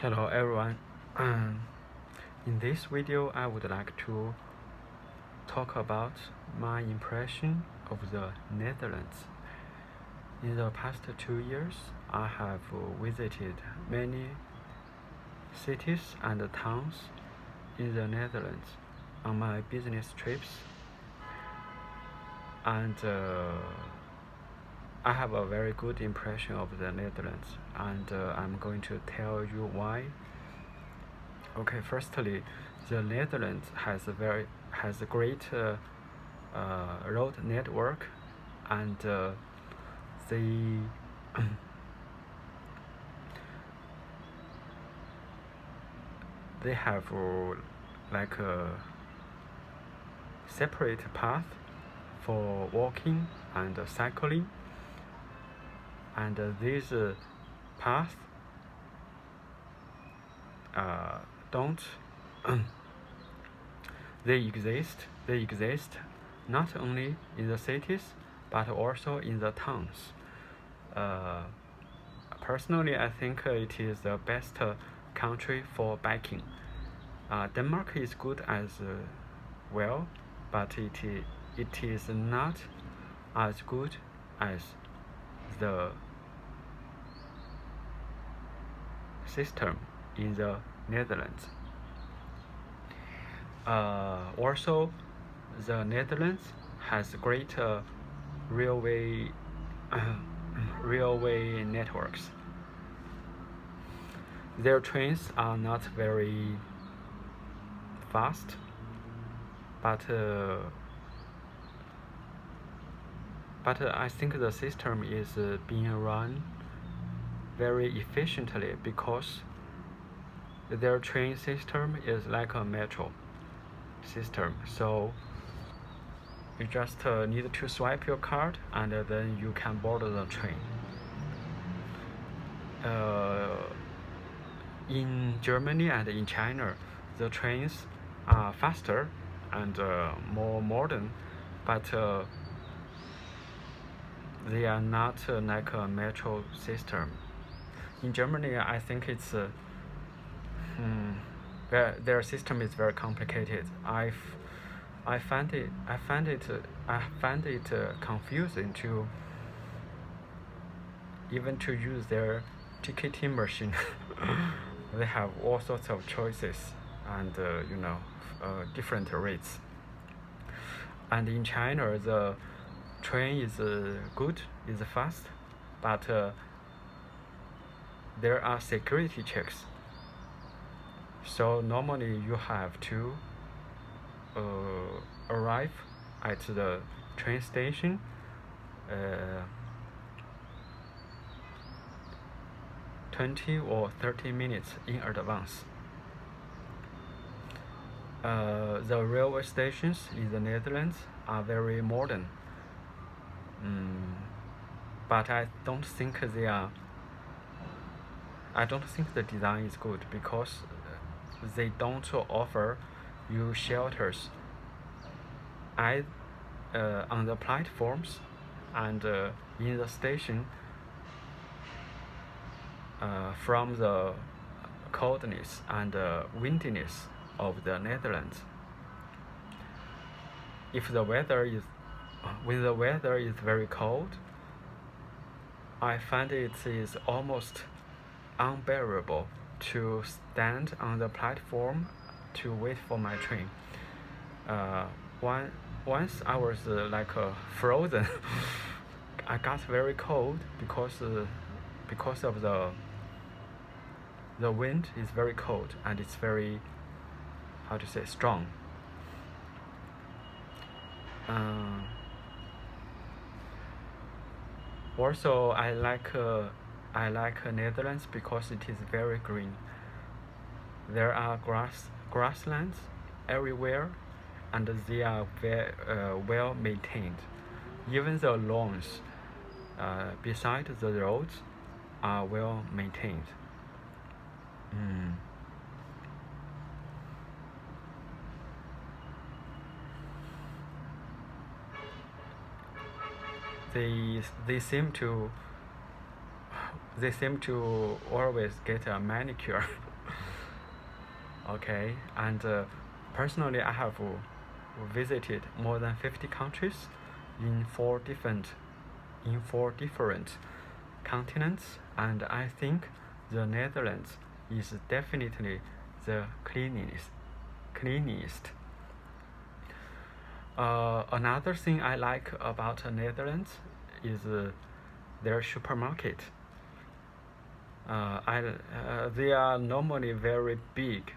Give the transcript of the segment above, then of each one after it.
Hello everyone. Um, in this video, I would like to talk about my impression of the Netherlands. In the past 2 years, I have visited many cities and towns in the Netherlands on my business trips, and I have a very good impression of the Netherlands, and I'm going to tell you why. Okay, firstly, the Netherlands has a great road network, and they they have like a separate path for walking and cycling, and these paths don't they exist not only in the cities but also in the towns. uh, Personally, I think it is the best country for biking. Denmark is good as well, but it is not as good as the system in the Netherlands. Also, the Netherlands has great railway railway networks. Their trains are not very fast, but I think the system is being run very efficiently because their train system is like a metro system. So you just need to swipe your card and then you can board the train. In Germany and in China, the trains are faster and more modern, but they are not like a metro system. In Germany, I think it's their system is very complicated. I find it confusing to even to use their ticketing machine. They have all sorts of choices and different rates. And in China, the train is good, is fast, but there are security checks. So normally you have to arrive at the train station 20 or 30 minutes in advance. The railway stations in the Netherlands are very modern, but I don't think the design is good because they don't offer you shelters on the platforms and in the station from the coldness and windiness of the Netherlands. When the weather is very cold, I find it is almost unbearable to stand on the platform to wait for my train. Once I was frozen. I got very cold because of the wind is very cold and it's very strong. Also, I like Netherlands because it is very green. There are grasslands everywhere, and they are very well maintained. Even the lawns beside the roads are well maintained. They seem to always get a manicure. Okay, and personally, I have visited more than 50 countries in four different continents, and I think the Netherlands is definitely the cleanest. Another thing I like about Netherlands is their supermarket. They are normally very big,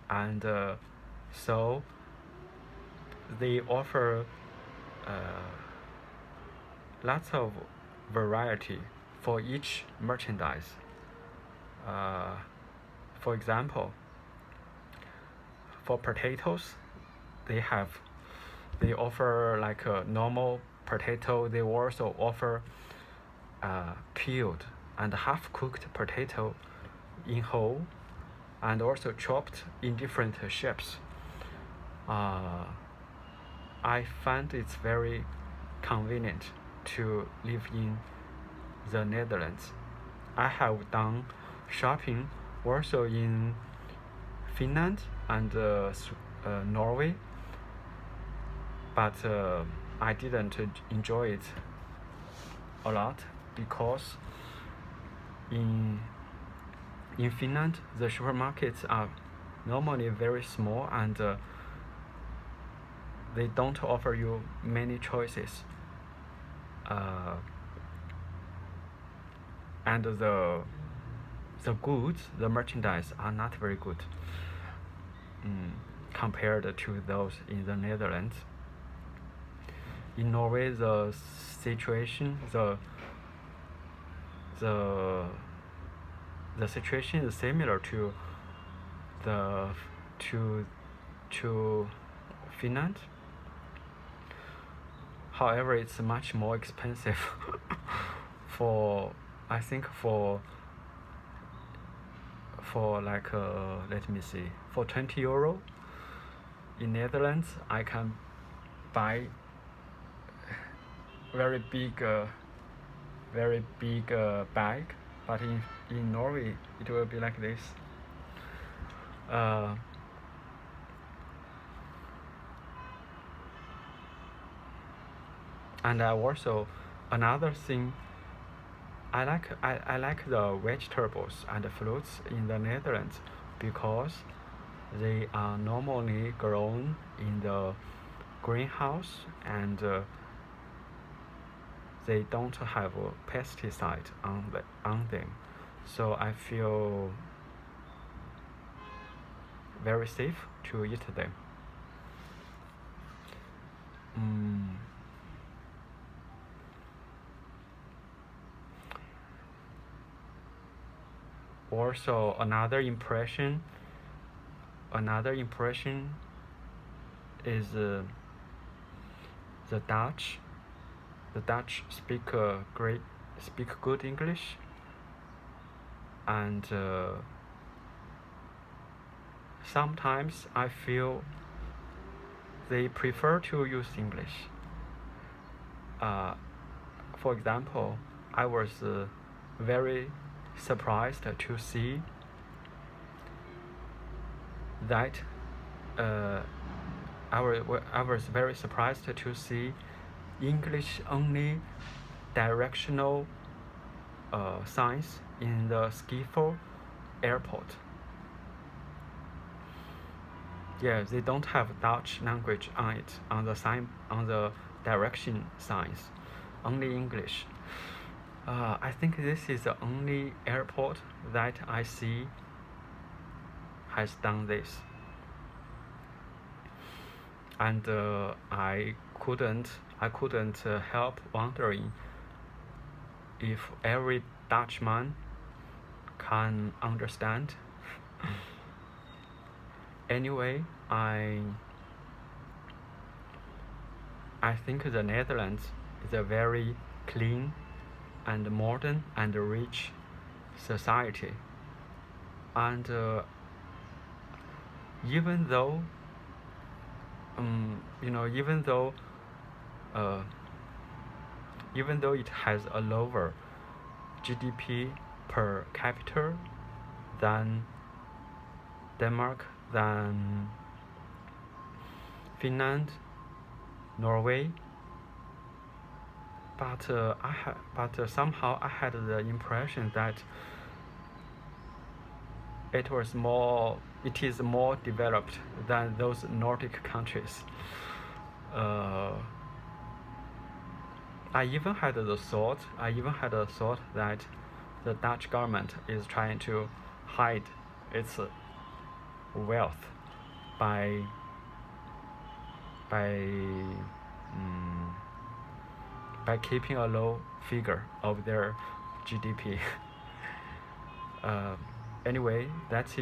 and so they offer uh, lots of variety for each merchandise. Uh, for example, for potatoes, they offer like a normal potato. They also offer peeled and half-cooked potato in whole, and also chopped in different shapes. I find it's very convenient to live in the Netherlands. I have done shopping also in Finland and Norway, but I didn't enjoy it a lot because in Finland the supermarkets are normally very small, and they don't offer you many choices. And the goods, the merchandise are not very good compared to those in the Netherlands. In Norway, the situation the situation is similar to the to Finland. However, it's much more expensive for I think for like let me see, for 20 euro in Netherlands I can buy very big bag, but in Norway it will be like this. And also another thing, I like the vegetables and fruits in the Netherlands because they are normally grown in the greenhouse, and they don't have a pesticide on them, so I feel very safe to eat them. Also, another impression is the Dutch. The Dutch speak good English, and sometimes I feel they prefer to use English. For example, I was very surprised to see that I was very surprised to see English only directional signs in the Schiphol airport. Yeah, they don't have Dutch language on it, on the direction signs, only English. I think this is the only airport that I see has done this, and I couldn't help wondering if every Dutchman can understand. Anyway, I think the Netherlands is a very clean and modern and rich society, and even though even though it has a lower GDP per capita than Denmark than Finland, Norway. But somehow I had the impression that it is more developed than those Nordic countries. I even had a thought that the Dutch government is trying to hide its wealth by keeping a low figure of their GDP. Anyway, that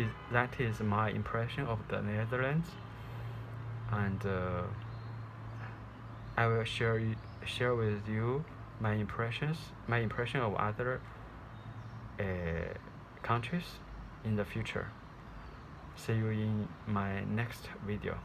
is my impression of the Netherlands, and I will share with you my impression of other countries in the future. See you in my next video.